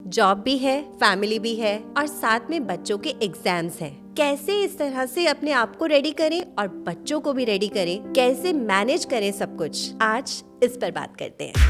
Job भी है, family भी है और साथ में बच्चों के एग्जाम्स हैं। कैसे इस तरह से अपने आप को रेडी करें और बच्चों को भी रेडी करें, कैसे मैनेज करें सब कुछ, आज इस पर बात करते हैं।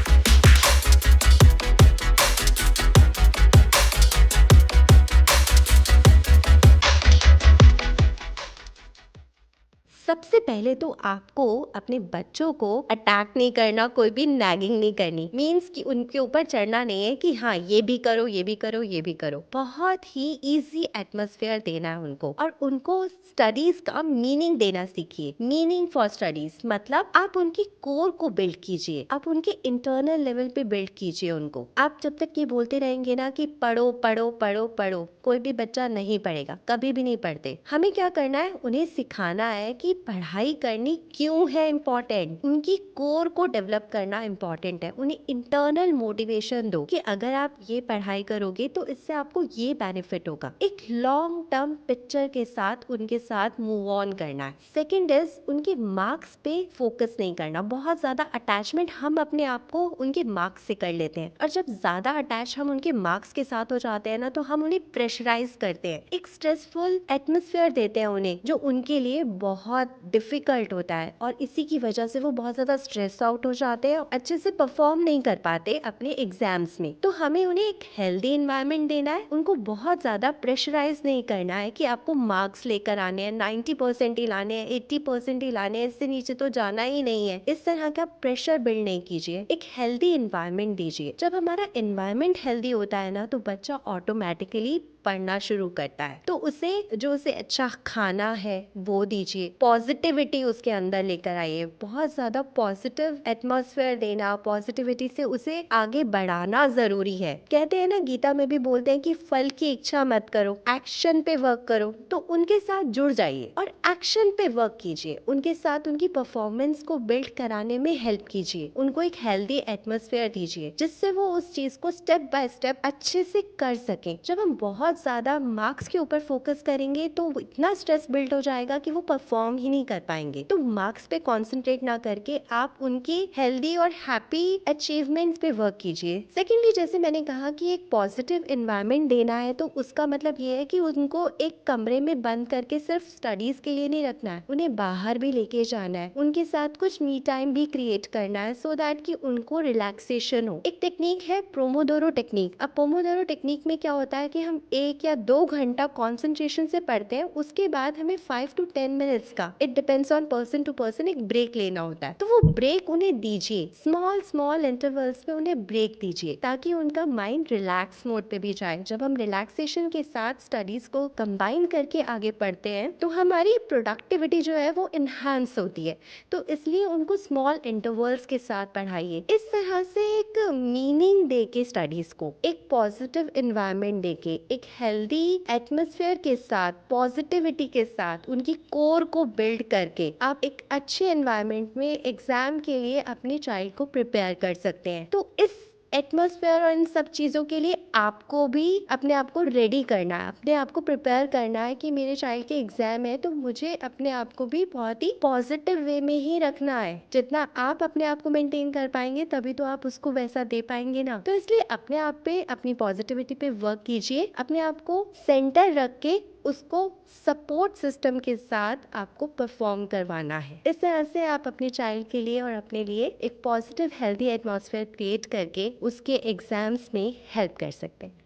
सबसे पहले तो आपको अपने बच्चों को अटैक नहीं करना, कोई भी नैगिंग नहीं करनी। मीन्स कि उनके ऊपर चढ़ना नहीं है कि हाँ ये भी करो, ये भी करो, ये भी करो। बहुत ही इजी एटमॉस्फेयर देना है उनको और उनको स्टडीज का मीनिंग देना सीखिए। मीनिंग फॉर स्टडीज मतलब आप उनकी कोर को बिल्ड कीजिए, आप उनके इंटरनल लेवल पे बिल्ड कीजिए उनको। आप जब तक ये बोलते रहेंगे ना कि पढ़ो पढ़ो पढ़ो पढ़ो, कोई भी बच्चा नहीं पढ़ेगा, कभी भी नहीं पढ़ते। हमें क्या करना है, उन्हें सिखाना है कि पढ़ाई करनी क्यों है इम्पोर्टेंट, उनकी कोर को डेवलप करना इम्पोर्टेंट है। उन्हें इंटरनल मोटिवेशन दो कि अगर आप ये पढ़ाई करोगे तो इससे आपको ये बेनिफिट होगा। एक लॉन्ग टर्म पिक्चर के साथ उनके साथ मूव ऑन करना है। सेकेंड इज उनके मार्क्स पे फोकस नहीं करना। बहुत ज्यादा अटैचमेंट हम अपने आप को उनके मार्क्स से कर लेते हैं और जब ज्यादा अटैच हम उनके मार्क्स के साथ हो जाते हैं ना, तो हम उन्हें प्रेशराइज करते हैं, एक स्ट्रेसफुल एटमोसफेयर देते हैं उन्हें, जो उनके लिए बहुत डिफिकल्ट होता है और इसी की वजह से वो बहुत ज्यादा स्ट्रेस आउट हो जाते हैं और अच्छे से परफॉर्म नहीं कर पाते अपने एग्जाम्स में। तो हमें उन्हें एक हेल्दी एनवायरनमेंट देना है, उनको बहुत ज्यादा प्रेशराइज नहीं करना है कि आपको मार्क्स लेकर आने हैं, 90% ही लाने हैं, 80% ही लाने हैं, इससे नीचे तो जाना ही नहीं है। इस तरह का प्रेशर बिल्ड नहीं कीजिए, एक हेल्दी एनवायरनमेंट दीजिए। जब हमारा एनवायरनमेंट हेल्दी होता है ना, तो बच्चा ऑटोमेटिकली पढ़ना शुरू करता है। तो उसे अच्छा खाना है वो दीजिए, पॉजिटिविटी उसके अंदर लेकर आइए, बहुत ज्यादा पॉजिटिव एटमॉस्फेयर देना, पॉजिटिविटी से उसे आगे बढ़ाना जरूरी है। कहते हैं ना, गीता में भी बोलते हैं कि फल की इच्छा मत करो, एक्शन पे वर्क करो। तो उनके साथ जुड़ जाइए और एक्शन पे वर्क कीजिए, उनके साथ उनकी परफॉर्मेंस को बिल्ड कराने में हेल्प कीजिए, उनको एक हेल्दी एटमॉस्फेयर दीजिए जिससे वो उस चीज को स्टेप बाय स्टेप अच्छे से कर सके। जब हम बहुत ज्यादा मार्क्स के ऊपर फोकस करेंगे तो इतना स्ट्रेस बिल्ड हो जाएगा कि वो परफॉर्म ही नहीं कर पाएंगे। तो मार्क्स पे कंसंट्रेट ना करके आप उनकी हेल्दी और हैप्पी अचीवमेंट्स पे वर्क कीजिए। सेकेंडली, जैसे मैंने कहा कि एक पॉजिटिव एनवायरनमेंट देना है, तो उसका मतलब ये है कि उनको एक कमरे में बंद करके सिर्फ स्टडीज के लिए नहीं रखना है, उन्हें बाहर भी लेके जाना है, उनके साथ कुछ मी टाइम भी क्रिएट करना है, सो दैट कि उनको रिलैक्सेशन हो। एक टेक्निक है पोमोडोरो टेक्निक। अब पोमोडोरो टेक्निक में क्या होता है कि हम 1 या 2 घंटा कॉन्सेंट्रेशन से पढ़ते हैं, उसके बाद हमें 5 to 10 मिनट्स का, it depends on person to person, एक ब्रेक लेना होता है। तो वो ब्रेक उन्हें दीजिए, स्मॉल स्मॉल इंटरवल्स पे उन्हें ब्रेक दीजिए ताकि उनका माइंड रिलैक्स मोड पे भी जाए। जब हम रिलैक्सेशन के साथ स्टडीज को कंबाइन करके आगे पढ़ते हैं तो हमारी प्रोडक्टिविटी जो है वो इन्हांस होती है। तो इसलिए उनको स्मॉल इंटरवल्स के साथ पढ़ाइए। इस तरह से एक मीनिंग दे के स्टडीज को, एक पॉजिटिव एनवायरनमेंट दे के, एक हेल्दी एटमॉस्फेयर के साथ, पॉजिटिविटी के साथ, उनकी कोर को बिल्ड करके आप एक अच्छे एनवायरनमेंट में एग्जाम के लिए अपने चाइल्ड को प्रिपेयर कर सकते हैं। तो इस एटमॉस्फेयर और इन सब चीज़ों के लिए आपको भी अपने आप को रेडी करना है, अपने आप को प्रिपेयर करना है कि मेरे चाइल्ड के एग्जाम है, तो मुझे अपने आप को भी बहुत ही पॉजिटिव वे में ही रखना है। जितना आप अपने आप को मेंटेन कर पाएंगे तभी तो आप उसको वैसा दे पाएंगे ना। तो इसलिए अपने आप पे, अपनी पॉजिटिविटी पे वर्क कीजिए, अपने आप को सेंटर रख के उसको सपोर्ट सिस्टम के साथ आपको परफॉर्म करवाना है। इस तरह से आप अपने चाइल्ड के लिए और अपने लिए एक पॉजिटिव हेल्दी एटमॉस्फेयर क्रिएट करके उसके एग्जाम्स में हेल्प कर सकते हैं।